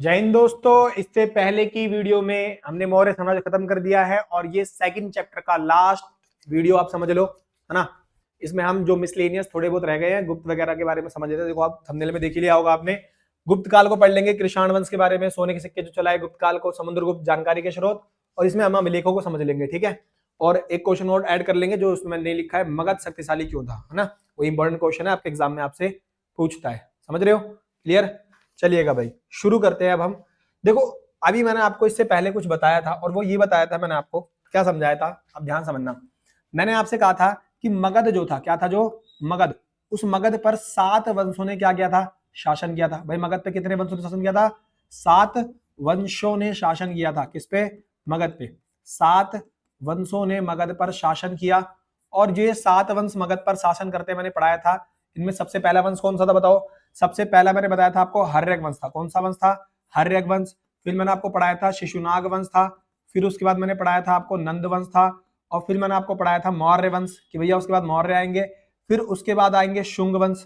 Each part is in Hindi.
जय हिंद दोस्तों। इससे पहले की वीडियो में हमने मौर्य साम्राज्य खत्म कर दिया है और ये सेकंड चैप्टर का लास्ट वीडियो आप समझ लो, है ना। इसमें हम जो मिसलेनियस थोड़े बहुत रह गए हैं, गुप्त वगैरह के बारे में समझ रहे थे। देखो आप थंबनेल में देख ही लिया होगा आपने। गुप्त काल को पढ़ लेंगे, कृषाण वंश के बारे में, सोने के सिक्के जो चलाए गुप्त काल को, समुद्रगुप्त जानकारी के स्रोत, और इसमें हम अभिलेखों को समझ लेंगे, ठीक है। और एक क्वेश्चन और ऐड कर लेंगे जो उसमें नहीं लिखा है, मगध शक्तिशाली क्यों था, है ना। वो इंपॉर्टेंट क्वेश्चन है, आपके एग्जाम में आपसे पूछता है, समझ रहे हो। क्लियर, चलिएगा भाई शुरू करते हैं अब हम। देखो अभी मैंने आपको इससे पहले कुछ बताया था और वो ये बताया था, मैंने आपको क्या समझाया था, अब ध्यान समझना। मैंने आपसे कहा था कि मगध जो था, क्या था, जो मगध, उस मगध पर 7 वंशों ने क्या किया था, शासन किया था। भाई मगध पे कितने वंशों ने शासन किया था? 7 वंशों ने शासन किया था। किस पे? मगध पे। 7 वंशों ने मगध पर शासन किया। और जो ये 7 वंश मगध पर शासन करते मैंने पढ़ाया था, इनमें सबसे पहला वंश कौन सा था बताओ? सबसे पहला मैंने बताया था आपको हर्यक वंश था। कौन सा वंश था? हर्यक वंश। फिर मैंने आपको पढ़ाया था शिशुनाग वंश था। फिर उसके बाद मैंने पढ़ाया था आपको नंद वंश था। और फिर मैंने आपको पढ़ाया था मौर्य वंश, कि भैया उसके बाद मौर्य आएंगे। फिर उसके बाद आएंगे शुंग वंश।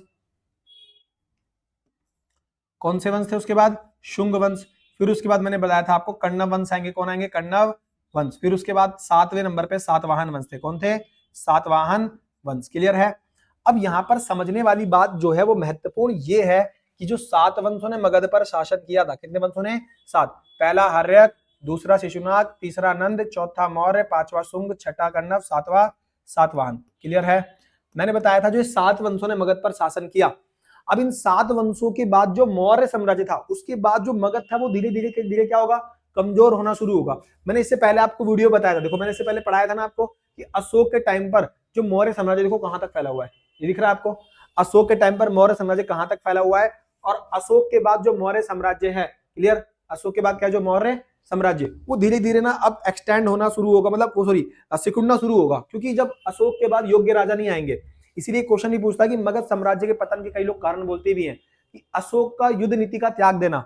कौन से वंश थे उसके बाद? शुंग वंश। फिर उसके बाद मैंने बताया था आपको कण्व वंश आएंगे। कौन आएंगे? कण्व वंश। फिर उसके बाद 7वें नंबर पे सातवाहन वंश थे। कौन थे? सातवाहन वंश। क्लियर है। अब यहां पर समझने वाली बात जो है वो महत्वपूर्ण ये है कि जो 7 वंशों ने मगध पर शासन किया था, कितने वंशों ने? 7। पहला हर्यक, दूसरा शिशुनाग, तीसरा नंद, चौथा मौर्य, पांचवा शुंग, छठा कण्व, सातवां सातवाहन। क्लियर है। मैंने बताया था जो 7 वंशों ने मगध पर शासन किया। अब इन 7 वंशों के बाद जो मौर्य साम्राज्य था, उसके बाद जो मगध था वो धीरे धीरे धीरे क्या होगा? कमजोर होना शुरू होगा। मैंने इससे पहले आपको वीडियो बताया था, देखो मैंने इससे पहले पढ़ाया था ना आपको कि अशोक के टाइम पर जो मौर्य साम्राज्य, देखो कहां तक फैला हुआ है, ये दिख रहा है आपको। अशोक के टाइम पर मौर्य साम्राज्य कहां तक फैला हुआ है, और अशोक के बाद जो मौर्य साम्राज्य है, क्लियर, अशोक के बाद क्या, जो मौर्य साम्राज्य, वो धीरे धीरे ना अब एक्सटेंड होना शुरू होगा, मतलब वो सॉरी सिकुड़ना शुरू होगा, क्योंकि जब अशोक के बाद योग्य राजा नहीं आएंगे। इसीलिए क्वेश्चन ही पूछता कि मगध साम्राज्य के पतन के कई लोग कारण बोलते भी हैं कि अशोक का युद्ध नीति का त्याग देना,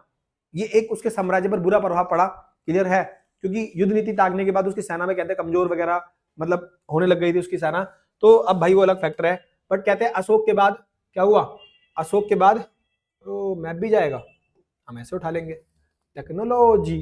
ये एक उसके साम्राज्य पर बुरा प्रभाव पड़ा। क्लियर है। क्योंकि युद्ध नीति त्यागने के बाद उसकी सेना में कहते हैं कमजोर वगैरह मतलब होने लग गई थी उसकी सेना। तो अब भाई वो अलग फैक्टर है। बट कहते हैं अशोक के बाद क्या हुआ? अशोक के बाद तो मैप भी जाएगा, हम ऐसे उठा लेंगे टेक्नोलॉजी।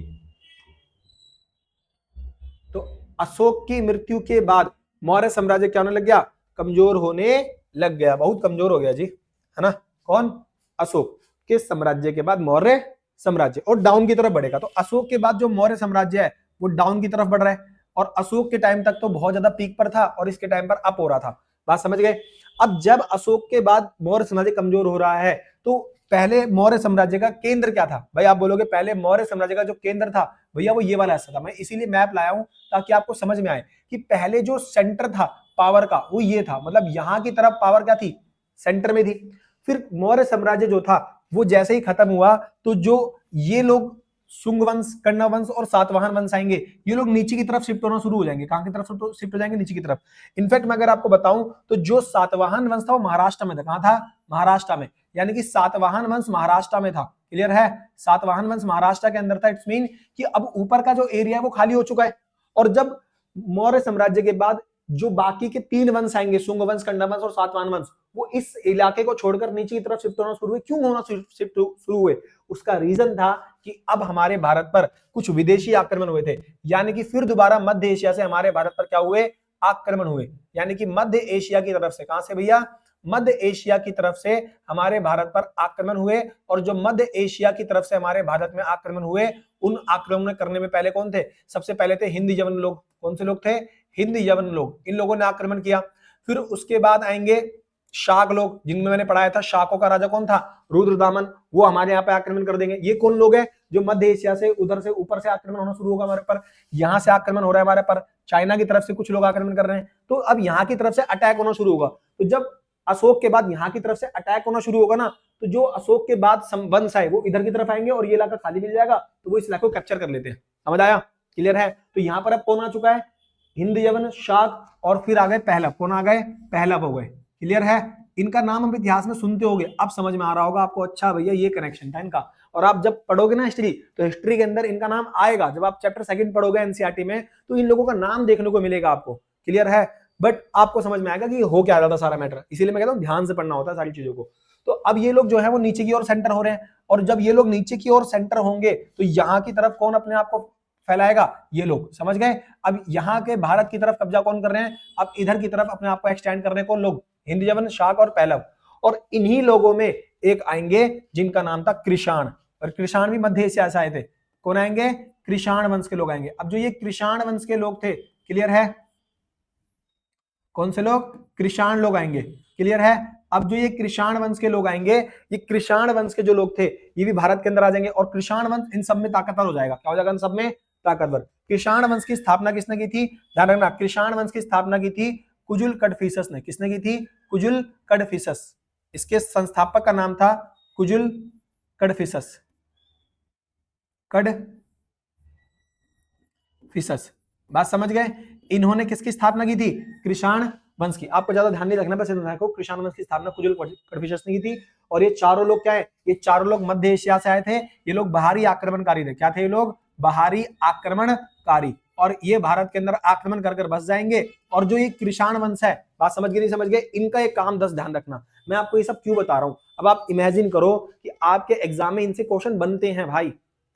तो अशोक की मृत्यु के बाद मौर्य साम्राज्य क्या होने लग गया? कमजोर होने लग गया, बहुत कमजोर हो गया जी, है ना। कौन? अशोक के साम्राज्य के बाद मौर्य साम्राज्य, और डाउन की तरफ बढ़ेगा। तो अशोक के बाद जो मौर्य साम्राज्य है वो डाउन की तरफ बढ़ रहा है, और अशोक के टाइम तक तो बहुत ज्यादा पीक पर था और इसके टाइम पर अप हो रहा था। बात समझ गए। अब जब अशोक के बाद मौर्य साम्राज्य कमजोर हो रहा है, तो पहले मौर्य साम्राज्य का केंद्र क्या था? भाई आप बोलोगे पहले मौर्य साम्राज्य का जो केंद्र था, भैया वो ये वाला हिस्सा था। मैं इसीलिए मैप लाया हूं ताकि आपको समझ में आए कि पहले जो सेंटर था पावर का वो ये था, मतलब यहां की तरफ पावर क्या थी? सेंटर में थी। फिर मौर्य साम्राज्य जो था वो जैसे ही खत्म हुआ, तो जो ये लोग शुंग वंश, कण्व वंश और सातवाहन वंश आएंगे, ये लोग नीचे की तरफ शिफ्ट होना शुरू हो जाएंगे। कहां की तरफ शिफ्ट हो जाएंगे? नीचे की तरफ। इनफैक्ट मैं अगर आपको बताऊं तो जो सातवाहन वंश था वो महाराष्ट्र में था। कहां था? महाराष्ट्र में। यानी कि सातवाहन वंश महाराष्ट्र में था। क्लियर है। सातवाहन वंश महाराष्ट्र के अंदर था। इट्स मीन कि अब ऊपर का जो एरिया है वो खाली हो चुका है। और जब मौर्य साम्राज्य के बाद जो बाकी के 3 वंश आएंगे, शुंग वंश, कण्व वंश और सातवाहन वंश, वो इस इलाके को छोड़कर नीचे की तरफ शिफ्ट होना शुरू हुए। क्यों होना शिफ्ट शुरू हुए? उसका रीजन था कि अब हमारे भारत पर कुछ विदेशी आक्रमण हुए थे। यानी कि फिर दोबारा मध्य एशिया से हमारे भारत पर क्या हुए? आक्रमण हुए। यानी कि मध्य एशिया की तरफ से, कहां से भैया? मध्य एशिया की तरफ से हमारे भारत पर आक्रमण हुए। और जो मध्य एशिया की तरफ से हमारे भारत में आक्रमण हुए, उन आक्रमण करने में पहले कौन थे? सबसे पहले थे हिंद यवन लोग। कौन से लोग थे? हिंद यवन लोग। इन लोगों ने आक्रमण किया। फिर उसके बाद आएंगे शाक लोग, जिनमें मैंने पढ़ाया था शाकों का राजा कौन था? रुद्रदामन। वो हमारे यहाँ पे आक्रमण कर देंगे। ये कौन लोग हैं? जो मध्य एशिया से उधर से ऊपर से आक्रमण होना शुरू होगा हमारे पर। यहां से आक्रमण हो रहा है हमारे पर, चाइना की तरफ से कुछ लोग आक्रमण कर रहे हैं। तो अब यहाँ की तरफ से अटैक होना शुरू होगा। तो जब अशोक के बाद यहाँ की तरफ से अटैक होना शुरू होगा ना, तो जो अशोक के बाद वंश आए वो इधर की तरफ आएंगे और ये इलाका खाली मिल जाएगा, तो वो इस इलाके को कैप्चर कर लेते हैं। समझ आया? क्लियर है। तो यहाँ पर अब कौन आ चुका है? हिंद यवन, शाक, और फिर आ गए पहलव। कौन आ गए? पहलव हो गए। क्लियर है। इनका नाम हम इतिहास में सुनते होंगे, अब समझ में आ रहा होगा आपको, अच्छा भैया ये कनेक्शन था इनका। और आप जब पढ़ोगे ना हिस्ट्री, तो हिस्ट्री के अंदर इनका नाम आएगा। जब आप चैप्टर 2 पढ़ोगे एनसीईआरटी में, तो इन लोगों का नाम देखने को मिलेगा आपको। क्लियर है। बट आपको समझ में आएगा कि हो क्या रहा था सारा मैटर। इसीलिए मैं कहता हूं ध्यान से पढ़ना होता है सारी चीजों को। तो अब ये लोग जो है वो नीचे की ओर सेंटर हो रहे हैं, और जब ये लोग नीचे की ओर सेंटर होंगे तो यहाँ की तरफ कौन अपने आप को फैलाएगा, ये लोग, समझ गए। अब यहाँ के भारत की तरफ कब्जा कौन कर रहे हैं, अब इधर की तरफ अपने आप को एक्सटेंड कर रहे हैं कौन लोग, हिंद, यवन, शाक और पहलव। और इन्हीं लोगों में एक आएंगे जिनका नाम था कृषाण, और कृषाण भी मध्य एशिया से आए थे। कौन आएंगे, कृषाण वंश के लोग आएंगे। अब जो ये कृषाण वंश के लोग थे, क्लियर है, कौन से लोग, कृषाण लोग आएंगे, क्लियर है। अब जो ये कृषाण वंश के लोग आएंगे, ये कृषाण वंश के जो लोग थे ये भी भारत के अंदर आ जाएंगे, और कृषाण वंश इन सब में ताकतवर हो जाएगा। क्या हो जाएगा इन सब में, ताकतवर। कृषाण वंश की स्थापना किसने की थी, ध्यान रखना, कृषाण वंश की स्थापना की थी कुजुल कडफिसस ने। किसने की थी, कुजुल कडफिसस। इसके संस्थापक का नाम था कुजुल कडफिसस, कडफिसस। बात समझ गए। इन्होंने किसकी स्थापना की थी, कृषाण वंश की। आपको ज्यादा ध्यान नहीं रखना, बस इतना देखो, कृषाण वंश की स्थापना कुजुल कडफिसस ने की थी। और ये चारों लोग क्या है, ये चारों लोग मध्य एशिया से आए थे। ये लोग बाहरी आक्रमणकारी थे। क्या थे ये लोग, बाहरी आक्रमणकारी। और ये भारत के अंदर आक्रमण कर बस जाएंगे। और जो ये कृषाण वंश है, बात समझ गए नहीं समझ गए, इनका एक काम 10 ध्यान रखना। मैं आपको ये सब क्यों बता रहा हूं, अब आप इमेजिन करो कि आपके एग्जाम में इनसे क्वेश्चन बनते हैं भाई,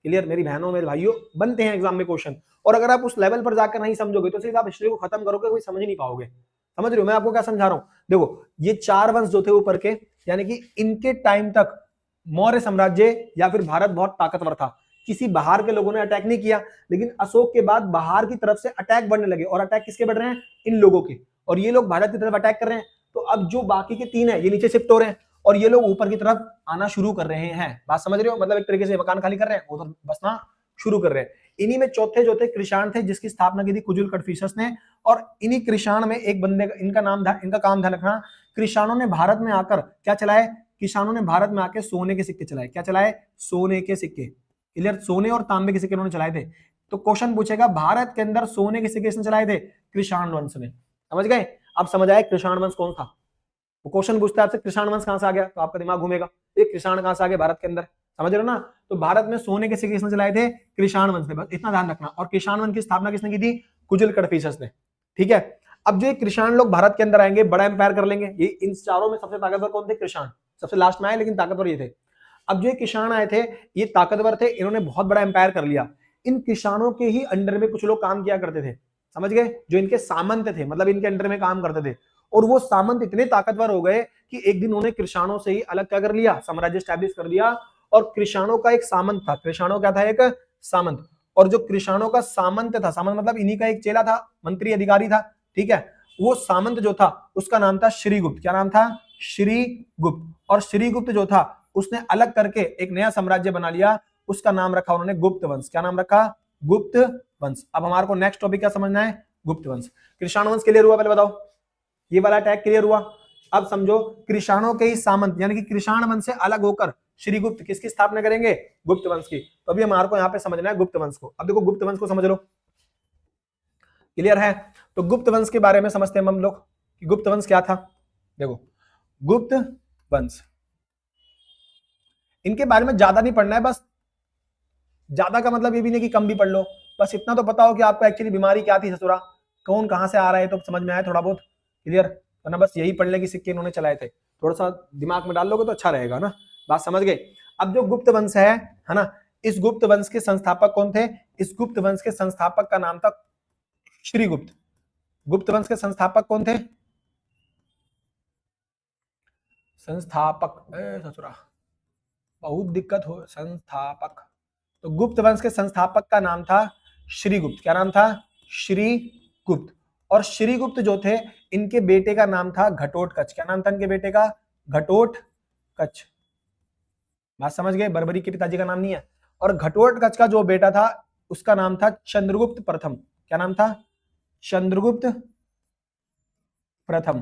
क्लियर, मेरी बहनों मेरे भाइयों, बनते हैं एग्जाम में क्वेश्चन। और अगर आप उस लेवल पर जाकर नहीं समझोगे तो सिर्फ आप हिस्ट्री को खत्म करोगे, कोई समझ नहीं पाओगे। समझ रहे हो मैं आपको क्या समझा रहा हूं। देखो ये चार वंश जो थे ऊपर के, यानी कि इनके टाइम तक मौर्य साम्राज्य या फिर भारत बहुत ताकतवर था। किसी बाहर के लोगों ने अटैक नहीं किया, लेकिन अशोक के बाद बाहर की तरफ से अटैक बढ़ने लगे। और अटैक किसके बढ़ रहे हैं, इन लोगों के। और ये लोग भारत की तरफ अटैक कर रहे हैं। तो अब जो बाकी के 3 है ये नीचे शिफ्ट हो रहे हैं, और ये लोग ऊपर की तरफ आना शुरू कर रहे हैं। बात समझ रहे हो, मतलब एक तरीके से मकान खाली कर रहे हैं, उधर बसना शुरू कर रहे हैं। इन्हीं में चौथे जो थे कृषाण थे, जिसकी स्थापना की थी कुजुल कडफिसस ने। और इन्हीं कृषाण में एक बंदे का, इनका नाम था, इनका काम ध्यान रखना, कृषाणों ने भारत में आकर क्या चलाए, किसानों ने भारत में आके सोने के सिक्के चलाए। क्या चलाए, सोने के सिक्के, क्लियर, सोने और तांबे के सिक्के उन्होंने चलाए थे। तो क्वेश्चन पूछेगा भारत के अंदर सोने के सिक्के किसने चलाए थे, कृषाण वंश ने। समझ गए, अब समझ आए कृषाण वंश कौन था। वो क्वेश्चन पूछता है आपसे कृषाण वंश कहां से आ गया, तो आपका दिमाग घूमेगा, ये कृषाण कहां से आ गया भारत के अंदर, समझ रहे हो ना। तो भारत में सोने के सिक्के किसने चलाए थे, कृषाण वंश ने, बस इतना ध्यान रखना। और कृषाण वंश की स्थापना किसने की थी, कुजुल कडफिसस ने, ठीक है। अब जो कृषाण लोग भारत के अंदर आएंगे, बड़ा एम्पायर कर लेंगे। ये इन चारों में सबसे ताकतवर कौन थे, कृषाण, सबसे लास्ट में आए लेकिन ताकतवर ये थे। अब जो किसान आए थे ये ताकतवर थे, इन्होंने बहुत बड़ा एम्पायर कर लिया। इन किसानों के ही अंडर में कुछ लोग काम किया करते थे, समझ गए, जो इनके सामंत थे, मतलब इनके अंडर में काम करते थे। और वो सामंत इतने ताकतवर हो गए कि एक दिन उन्होंने कृषाणों से ही अलग क्या कर लिया, साम्राज्य स्टैब्लिश कर दिया। और कृषाणों का एक सामंत था, कृषाणों क्या था, एक सामंत। और जो कृषाणों का सामंत था, सामंत मतलब इन्हीं का एक चेला था, मंत्री अधिकारी था, ठीक है। वो सामंत जो था उसका नाम था श्रीगुप्त। क्या नाम था, श्रीगुप्त। और श्रीगुप्त जो था उसने अलग करके एक नया साम्राज्य बना लिया, उसका नाम रखा उन्होंने गुप्त वंश। क्या नाम रखा, गुप्त वंश। अब हमारे को नेक्स्ट टॉपिक क्या समझना है, गुप्त वंश। कृषाण वंश क्लियर हुआ, पहले बताओ, ये वाला अटैक क्लियर हुआ। अब समझो कृषाणों के ही सामंत यानी कि कृषाण वंश से अलग होकर श्रीगुप्त किसकी स्थापना करेंगे, गुप्त वंश की। तो अभी हमारे को यहाँ पे समझना है गुप्त वंश को। अब देखो गुप्त वंश को समझ लो, क्लियर है। तो गुप्त वंश के बारे में समझते हैं हम लोग कि गुप्त वंश क्या था। देखो गुप्त वंश, इनके बारे में ज्यादा नहीं पढ़ना है, बस ज्यादा का मतलब ये भी नहीं कि कम भी पढ़ लो, बस इतना तो पता हो कि आपको एक्चुअली बीमारी क्या थी ससुरा, कौन कहां से आ रहा है तो समझ में आया थोड़ा बहुत, क्लियर। वरना बस यही पढ़ ले कि सिक्के इन्होंने चलाए थे, थोड़ा सा दिमाग में डाल लोगे तो अच्छा रहेगा ना। बात समझ गए। अब जो गुप्त वंश है ना, इस गुप्त वंश के संस्थापक कौन थे, इस गुप्त वंश के संस्थापक का नाम था श्रीगुप्त। गुप्त वंश के संस्थापक कौन थे, संस्थापक, ससुरा बहुत दिक्कत हो, संस्थापक। तो गुप्त वंश के संस्थापक का नाम था श्रीगुप्त। क्या नाम था, श्रीगुप्त। और श्रीगुप्त जो थे इनके बेटे का नाम था घटोत्कच। क्या नाम था इनके बेटे का, घटोत्कच। बात समझ गए, बर्बरी के पिताजी का नाम नहीं है। और घटोत्कच का जो बेटा था उसका नाम था चंद्रगुप्त प्रथम। क्या नाम था, चंद्रगुप्त प्रथम,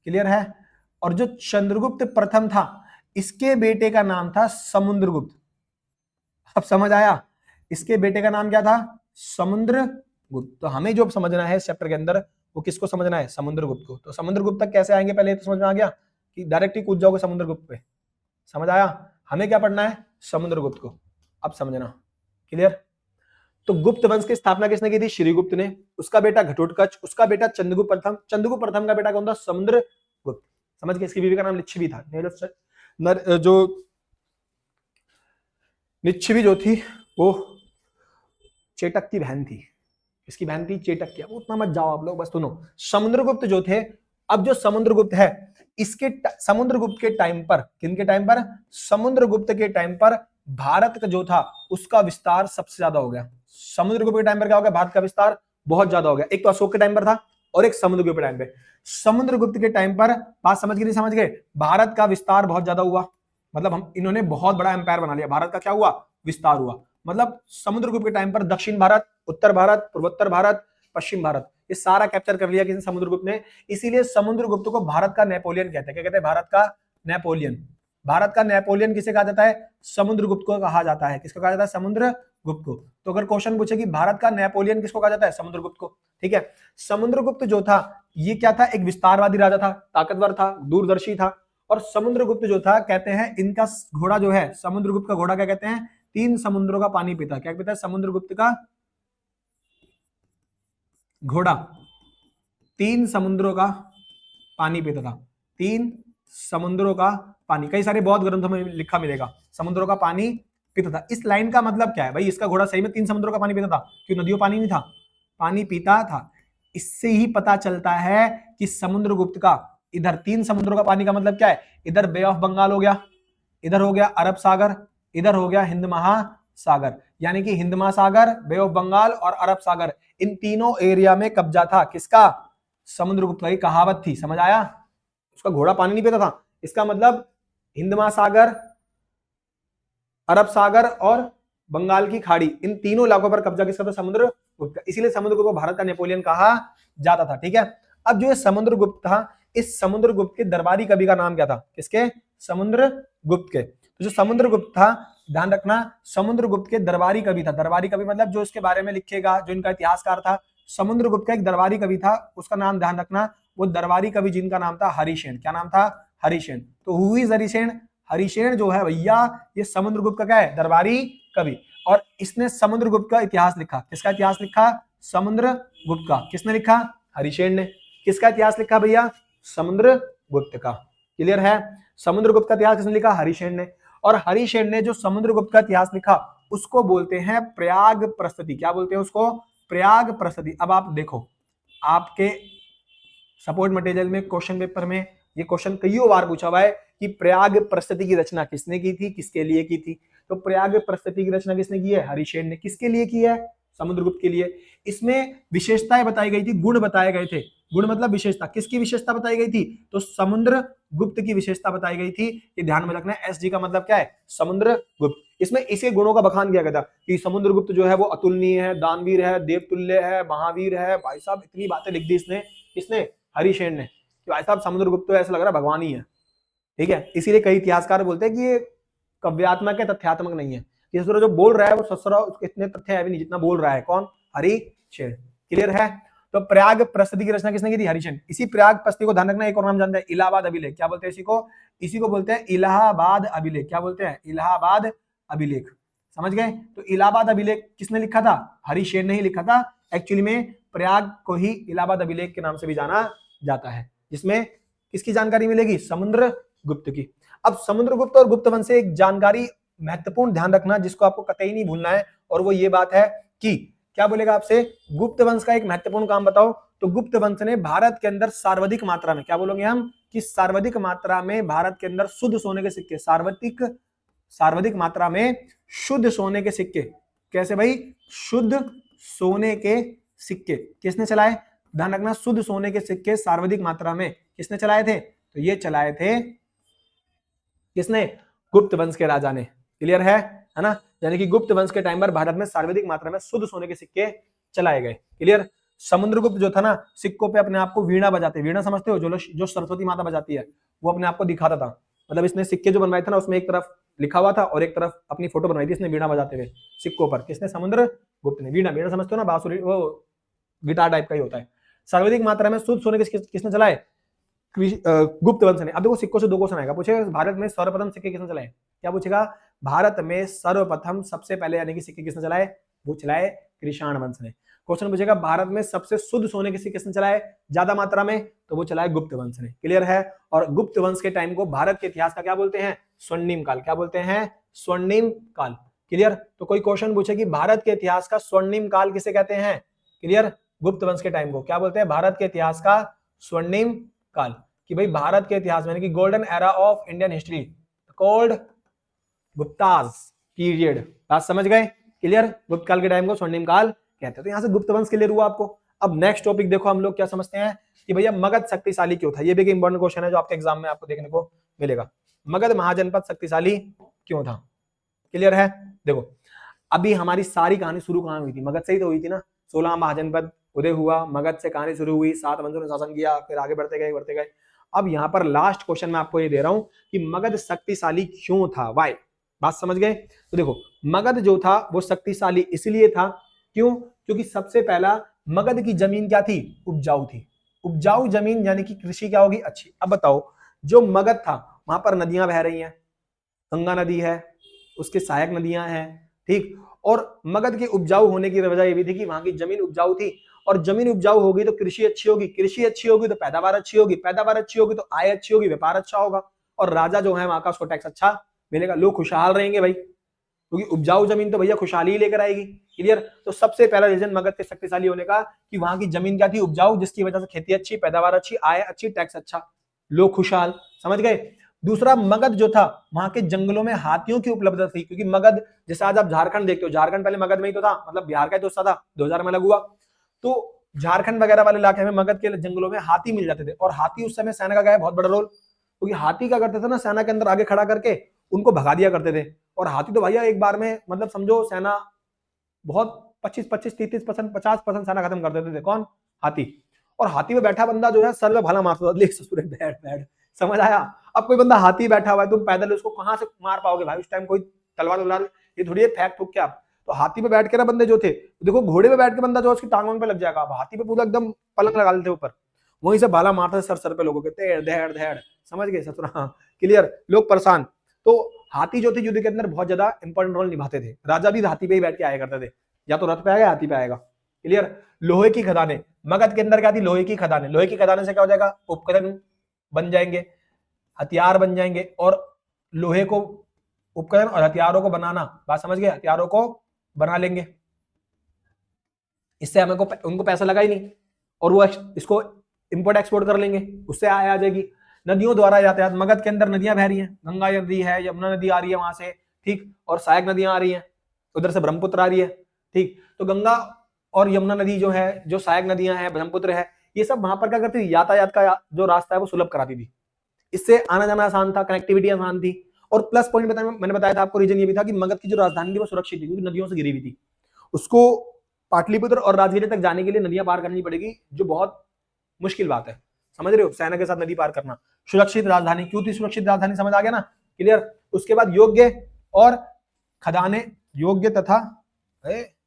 क्लियर है। और जो चंद्रगुप्त प्रथम था इसके बेटे का नाम था समुद्रगुप्त। अब समझ आया, इसके बेटे का नाम क्या था, समुद्रगुप्त। तो हमें जो समझना है इस चैप्टर के अंदर वो किसको समझना है, समुद्रगुप्त को। तो समुद्रगुप्त तक कैसे आएंगे, पहले तो समझ में आ गया कि डायरेक्ट ही कूद जाओगे समुद्रगुप्त पे, समझ आया। हमें क्या पढ़ना है, समुद्रगुप्त को। अब समझना, क्लियर। तो गुप्त वंश की स्थापना किसने की थी, श्रीगुप्त ने। उसका बेटा घटोत्कच, उसका बेटा चंद्रगुप्त प्रथम, चंद्रगुप्त प्रथम का बेटा कौन था, समुद्रगुप्त। समझ गए। इसकी बीवी का नाम लिच्छवी था। जो लिच्छवी जो थी वो चेटक की बहन थी। इसकी बहन थी चेटक की। उतना मत जाओ आप लोग, बस सुनो। समुद्रगुप्त जो थे, अब जो समुद्रगुप्त है इसके समुद्रगुप्त के टाइम पर, किनके टाइम पर? समुद्रगुप्त के टाइम पर भारत का जो था उसका विस्तार सबसे ज्यादा हो गया। समुद्रगुप्त के टाइम पर क्या हो गया? भारत का विस्तार बहुत ज्यादा हो गया। एक तो अशोक के टाइम पर था और एक समुद्रगुप्त के टाइम पे। समुद्रगुप्त के टाइम पर, बात समझ गए नहीं समझ गए, भारत का विस्तार बहुत ज्यादा हुआ। मतलब हम इन्होंने बहुत बड़ा एम्पायर बना लिया। भारत का क्या हुआ? विस्तार हुआ। मतलब समुद्रगुप्त के टाइम पर दक्षिण भारत, उत्तर भारत, पूर्वोत्तर भारत, पश्चिम भारत, ये सारा कैप्चर कर लिया किसी समुद्रगुप्त ने। इसीलिए समुद्रगुप्त को भारत का नेपोलियन कहते हैं। क्या कहते हैं? भारत का नेपोलियन। भारत का नेपोलियन किसे कहा जाता है? समुद्रगुप्त को कहा जाता है। किसको कहा जाता है? समुद्रगुप्त को। तो अगर क्वेश्चन पूछे कि भारत का नेपोलियन किसको कहा जाता है? समुद्रगुप्त को। ठीक है। समुद्रगुप्त जो था ये क्या था? एक विस्तारवादी राजा था, ताकतवर था, दूरदर्शी था। और समुद्रगुप्त जो था, कहते हैं इनका घोड़ा जो है, समुद्रगुप्त का घोड़ा क्या कहते हैं? 3 समुद्रों का पानी पीता। क्या पीता है? समुद्रगुप्त का घोड़ा 3 समुद्रों का पानी पीता था। 3 समुद्रों का पानी, कई सारे बौद्ध ग्रंथों में लिखा मिलेगा, समुद्रों का पानी पीता था। इस लाइन का मतलब क्या है भाई? इसका घोड़ा सही में 3 समुद्रों का पानी पीता था? क्यों? नदियों पानी नहीं था, पानी पीता था। इससे ही पता चलता है कि समुद्रगुप्त का, इधर 3 समुद्रों का पानी का मतलब क्या है? इधर बे ऑफ बंगाल हो गया, इधर हो गया अरब सागर, इधर हो गया हिंद महासागर। यानी कि हिंद महासागर, बे ऑफ बंगाल और अरब सागर, इन तीनों एरिया में कब्जा था किसका? समुद्रगुप्त की कहावत थी। समझ आया? उसका घोड़ा पानी नहीं पीता था, इसका मतलब हिंद महासागर, अरब सागर और बंगाल की खाड़ी, इन तीनों इलाकों पर कब्जा किसका था? समुद्रगुप्त का। इसीलिए समुद्रगुप्त को भारत का नेपोलियन कहा जाता था। ठीक है। अब जो ये समुद्रगुप्त था, इस समुद्रगुप्त के दरबारी कवि का नाम क्या था? किसके? समुद्रगुप्त के। तो जो समुद्रगुप्त था, ध्यान रखना, समुद्रगुप्त के दरबारी कवि था। दरबारी कवि मतलब जो इसके बारे में लिखेगा, जो इनका इतिहासकार था। समुद्रगुप्त का एक दरबारी कवि था, उसका नाम ध्यान रखना। वो दरबारी कवि जिनका नाम था हरिसेन। क्या नाम था? हरिसेन। तो हु इज हरिसेन? हरिसेन जो है भैया, ये समुद्रगुप्त का क्या है? दरबारी कवि। और इसने समुद्रगुप्त का इतिहास लिखा। किसका इतिहास लिखा? समुद्रगुप्त का। किसने लिखा? हरिसेन ने। किसका इतिहास लिखा भैया? समुद्रगुप्त का। क्लियर है? समुद्रगुप्त का इतिहास किसने लिखा? हरिसेन ने। और हरिसेन ने जो समुद्रगुप्त का इतिहास लिखा उसको बोलते हैं प्रयाग प्रस्तुति। क्या बोलते हैं उसको? प्रयाग प्रस्तुति। अब आप देखो, आपके सपोर्ट मटेरियल में, क्वेश्चन पेपर में ये क्वेश्चन कई बार पूछा हुआ है कि प्रयाग प्रस्तुति की रचना किसने की थी, किसके लिए की थी? तो प्रयाग प्रस्तुति की रचना किसने की है? हरिसेन ने। किसके लिए की है? समुद्रगुप्त के लिए। इसमें विशेषताएं बताई गई थी, गुण बताए गए थे। गुण मतलब विशेषता। किसकी विशेषता बताई गई थी? तो समुद्रगुप्त की विशेषता बताई गई थी। ये ध्यान में रखना है। एसजी का मतलब क्या है? समुद्रगुप्त। इसमें इसके गुणों का बखान किया गया था कि समुद्रगुप्त जो है वो अतुलनीय है, दानवीर है, देवतुल्य है, महावीर है। भाई साहब इतनी बातें लिख दी इसने। किसने? हरिसेन ने। कि भाई साहब समुद्रगुप्त तो ऐसा लग रहा है भगवान ही है। ठीक है। इसीलिए कई इतिहासकार बोलते हैं कि ये काव्यात्मक है, तथ्यात्मक नहीं है। इस तरह जो बोल रहा है वो ससुरा इतने तथ्य है भी नहीं जितना बोल रहा है। कौन? हरिसेन। क्लियर है? तो प्रयाग प्रस्तुति की रचना किसने की थी? हरिसेन। इसी प्रयाग प्रस्तुति को ध्यान रखना, एक और नाम जानते हैं, इलाहाबाद अभिलेख। क्या बोलते हैं इसी को? इसी को बोलते हैं इलाहाबाद अभिलेख। क्या बोलते हैं? इलाहाबाद अभिलेख। समझ गए? तो इलाहाबाद अभिलेख किसने लिखा था? हरिसेन ने ही लिखा था। एक्चुअली में प्रयाग को ही इलाहाबाद अभिलेख के नाम से भी जाना जाता है, जिसमें किसकी जानकारी मिलेगी? समुद्रगुप्त की। अब समुद्रगुप्त और गुप्त वंश से एक जानकारी महत्वपूर्ण ध्यान रखना जिसको आपको कतई नहीं भूलना है, और वो ये बात है कि क्या बोलेगा आपसे? गुप्त वंश का एक महत्वपूर्ण काम बताओ। तो गुप्त वंश ने भारत के अंदर सर्वाधिक मात्रा में, क्या बोलोगे हम, कि सर्वाधिक मात्रा में भारत के अंदर शुद्ध सोने के सिक्के, सर्वाधिक मात्रा में शुद्ध सोने के सिक्के। कैसे भाई? शुद्ध सोने के सिक्के किसने चलाए? ध्यान रखना, शुद्ध सोने के सिक्के सर्वाधिक मात्रा में किसने चलाए थे? तो ये चलाए थे किसने? गुप्त वंश के राजा ने। क्लियर है ना? यानी कि गुप्त वंश के टाइम पर भारत में सर्वाधिक मात्रा में शुद्ध सोने के सिक्के चलाए गए। क्लियर? समुद्रगुप्त जो था ना, सिक्कों पे अपने आप को वीणा बजाते, वीणा समझते हो, जो सरस्वती माता बजाती है, वो अपने आप को दिखाता था। मतलब इसने सिक्के जो बनवाए थे ना, उसमें एक तरफ लिखा हुआ था और एक तरफ अपनी फोटो बनवाई थी इसने वीणा बजाते हुए सिक्कों पर। किसने? समुद्रगुप्त ने। वीणा समझते हो ना, बांसुरी, वो गिटार टाइप का ही होता है। सर्वाधिक मात्रा में शुद्ध सोने के किसने चलाए? गुप्त वंश ने। अब देखो सिक्कों से 2 क्वेश्चन आएगा। पूछेगा भारत में सर्वप्रथम सिक्के किसने चलाए? क्या पूछेगा? भारत में सर्वप्रथम सबसे पहले यानी कि सिक्के किसने चलाए? वो चलाए कृषाण वंश ने। क्वेश्चन पूछेगा भारत में सबसे शुद्ध सोने किसने चलाए ज्यादा मात्रा में, तो वो चलाए गुप्त वंश ने। क्लियर है। और गुप्त वंश के टाइम को भारत के इतिहास का क्या बोलते हैं, स्वर्णिम काल। क्या बोलते हैं, स्वर्णिम काल। क्लियर। तो कोई क्वेश्चन पूछे कि भारत के इतिहास का स्वर्णिम काल किसे कहते हैं, क्लियर, गुप्त वंश के टाइम को क्या बोलते हैं, भारत के इतिहास का स्वर्णिम काल। कि भाई भारत के इतिहास में, golden era of Indian history called Gupta's period. बात समझ गए, क्लियर। गुप्त काल के टाइम को स्वर्णिम काल कहते हैं। तो यहां से गुप्त वंश क्लियर हुआ आपको। अब नेक्स्ट टॉपिक देखो, हम लोग क्या समझते हैं कि भैया मगध शक्तिशाली क्यों था। ये भी एक इंपॉर्टेंट क्वेश्चन है जो आपके एग्जाम में आपको देखने को मिलेगा। मगध महाजनपद शक्तिशाली क्यों था, क्लियर है। देखो अभी हमारी सारी कहानी शुरू कहां हुई थी, मगध से ही तो हुई थी ना। 16 महाजनपद उदय हुआ, मगध से कहानी शुरू हुई, 7 वंशों ने शासन किया, फिर आगे बढ़ते गए। अब यहाँ पर लास्ट क्वेश्चन मैं आपको ये दे रहा हूं कि मगध शक्तिशाली क्यों था, वाई। बात समझ गए। तो देखो मगध जो था वो शक्तिशाली इसलिए था, क्यों, क्योंकि सबसे पहला मगध की जमीन क्या थी, उपजाऊ थी। उपजाऊ जमीन यानी कि कृषि क्या होगी, अच्छी। अब बताओ जो मगध था वहां पर नदियां बह रही हैं, गंगा नदी है, उसके सहायक नदियां हैं, ठीक। और मगध के उपजाऊ होने की वजह यह भी थी कि वहां की जमीन उपजाऊ थी, और जमीन उपजाऊ होगी तो कृषि अच्छी होगी, कृषि अच्छी होगी तो पैदावार अच्छी होगी, पैदावार अच्छी होगी तो आय अच्छी होगी, व्यापार अच्छा होगा, और राजा जो है वहां का उसको टैक्स अच्छा मिलेगा, लोग खुशहाल रहेंगे भाई, क्योंकि उपजाऊ जमीन तो भैया खुशहाली ही लेकर आएगी। क्लियर। तो सबसे पहला रीजन मगध के शक्तिशाली होने का कि वहां की जमीन क्या थी, उपजाऊ, जिसकी वजह से खेती अच्छी, पैदावार अच्छी, आय अच्छी, टैक्स अच्छा, लोग खुशहाल। समझ गए। दूसरा मगध जो था वहां के जंगलों में हाथियों की उपलब्धता थी, क्योंकि मगध, जैसे आज आप झारखंड देखते हो, झारखंड पहले मगध में ही तो था, मतलब बिहार का ही तो हिस्सा था, 2000 में अलग हुआ। तो झारखंड वगैरह वाले इलाके में मगध के जंगलों में हाथी मिल जाते थे, और हाथी उस समय सेना का क्या है, बहुत बड़ा रोल, क्योंकि हाथी क्या करते थे ना, सेना के अंदर आगे खड़ा करके उनको भगा दिया करते थे। और हाथी तो भैया एक बार में, मतलब समझो सेना बहुत 25-25, 30%, 50% सेना खत्म कर देते थे। कौन, हाथी। और हाथी में बैठा बंदा जो है सर में भला मारता था, ले ससुरे बैठ बैठ। समझ आया। अब कोई बंदा हाथी बैठा हुआ है, तुम पैदल उसको कहां से मार पाओगे भाई, उस टाइम कोई तलवार, ये थोड़ी फेंक फूक के आप। तो हाथी पे बैठ के ना बंदे जो थे, देखो घोड़े पे बैठ के बंदा जो उसकी टांगों पे लग जाएगा, अब हाथी पे पूरा एकदम पलंग लगा लेते ऊपर, वहीं से भाला मारते सर सर पे लोगों के, तेड़ धेड़ धेड़। समझ गए ससुरा, क्लियर, लोग परेशान। तो हाथी जो थे युद्ध के अंदर बहुत ज्यादा इंपॉर्टेंट रोल निभाते थे। राजा भी हाथी पे ही बैठ के आया करते थे, या तो रथ पे आएगा, हाथी पे आएगा। क्लियर। लोहे की खदानें, मगध के अंदर क्या थी, लोहे की खदानें। लोहे की खदानें से क्या हो जाएगा, उपकरण बन जाएंगे, हथियार बन जाएंगे, और लोहे को उपकरण और हथियारों को बनाना, बात समझ गए, हथियारों को बना लेंगे, इससे हमें को उनको पैसा लगा ही नहीं, और वो इसको इंपोर्ट एक्सपोर्ट कर लेंगे, उससे आय आ जाएगी। नदियों द्वारा यातायात, मगध के अंदर नदियां बह रही हैं, गंगा नदी है, यमुना नदी आ रही है वहां से, ठीक, और सहायक नदियां आ रही हैं, उधर से ब्रह्मपुत्र आ रही है, ठीक। तो गंगा और यमुना नदी जो है, जो सहायक नदियां हैं, ब्रह्मपुत्र है, ये सब वहां पर क्या करती थी, यातायात का जो रास्ता है वो सुलभ कराती थी, इससे आना जाना आसान था, कनेक्टिविटी आसान थी। और प्लस पॉइंट मैंने बताया था आपको, रीजन ये भी था कि मगध की जो राजधानी थी वो सुरक्षित थी, क्योंकि नदियों से घिरी हुई थी। उसको पाटलिपुत्र और राजगीर तक जाने के लिए नदियां पार करनी पड़ेगी, जो बहुत मुश्किल बात है। समझ रहे हो, सेना के साथ नदी पार करना। सुरक्षित राजधानी क्यों थी, सुरक्षित राजधानी, समझ आ गया ना, क्लियर। उसके बाद योग्य और खदाने, योग्य तथा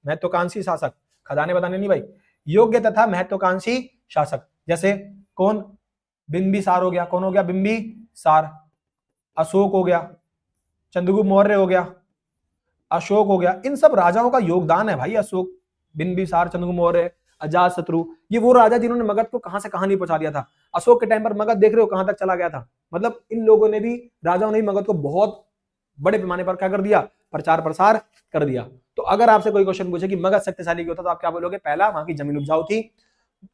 महत्वाकांक्षी शासक, खदाने बताने नहीं भाई, योग्य तथा महत्वाकांक्षी शासक, जैसे कौन, बिंबिसार हो गया, कौन हो गया, बिंबिसार, अशोक हो गया, चंद्रगुप्त मौर्य हो गया, अशोक हो गया, इन सब राजाओं का योगदान है भाई। अशोक, बिंबिसार, चंद्रगुप्त मौर्य, अजात शत्रु, ये वो राजा जिन्होंने मगध को कहां से कहां नहीं पहुंचा दिया था। अशोक के टाइम पर मगध देख रहे हो कहां तक चला गया था, मतलब इन लोगों ने भी, राजाओं ने भी मगध को बहुत बड़े पैमाने पर क्या कर दिया, प्रचार प्रसार कर दिया। तो अगर आपसे कोई क्वेश्चन पूछे कि मगध शक्तिशाली क्यों था, तो आप क्या बोलोगे, पहला वहां की जमीन उपजाऊ थी,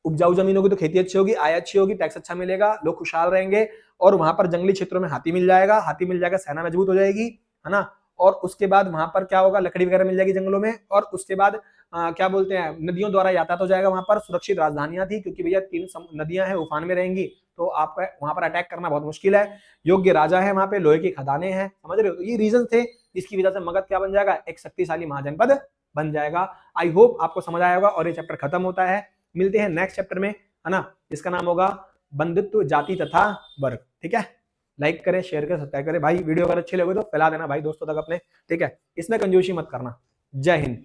उपजाऊ जमीन होगी तो खेती अच्छी होगी, आय अच्छी होगी, टैक्स अच्छा मिलेगा, लोग खुशहाल रहेंगे, और वहां पर जंगली क्षेत्रों में हाथी मिल जाएगा, हाथी मिल जाएगा, सेना मजबूत हो जाएगी, है ना। और उसके बाद वहां पर क्या होगा, लकड़ी वगैरह मिल जाएगी जंगलों में, और उसके बाद क्या बोलते हैं, नदियों द्वारा यातायात हो जाएगा, वहां पर सुरक्षित राजधानियां थी, क्योंकि भैया 3 नदियां हैं, उफान में रहेंगी, तो आपका वहां पर अटैक करना बहुत मुश्किल है। योग्य राजा है वहां पे, लोहे की खदानें हैं, समझ रहे हो। तो ये रीजन थे जिसकी वजह से मगध क्या बन जाएगा, एक शक्तिशाली महाजनपद बन जाएगा। आई होप आपको समझ आया होगा, और ये चैप्टर खत्म होता है। मिलते हैं नेक्स्ट चैप्टर में, है ना, इसका नाम होगा बंधुत्व, जाति तथा वर्ग। ठीक है, लाइक करें, शेयर करें, सब्सक्राइब करें भाई। वीडियो अगर अच्छी लगे तो फैला देना भाई दोस्तों तक अपने, ठीक है। इसमें कंजूसी मत करना। जय हिंद।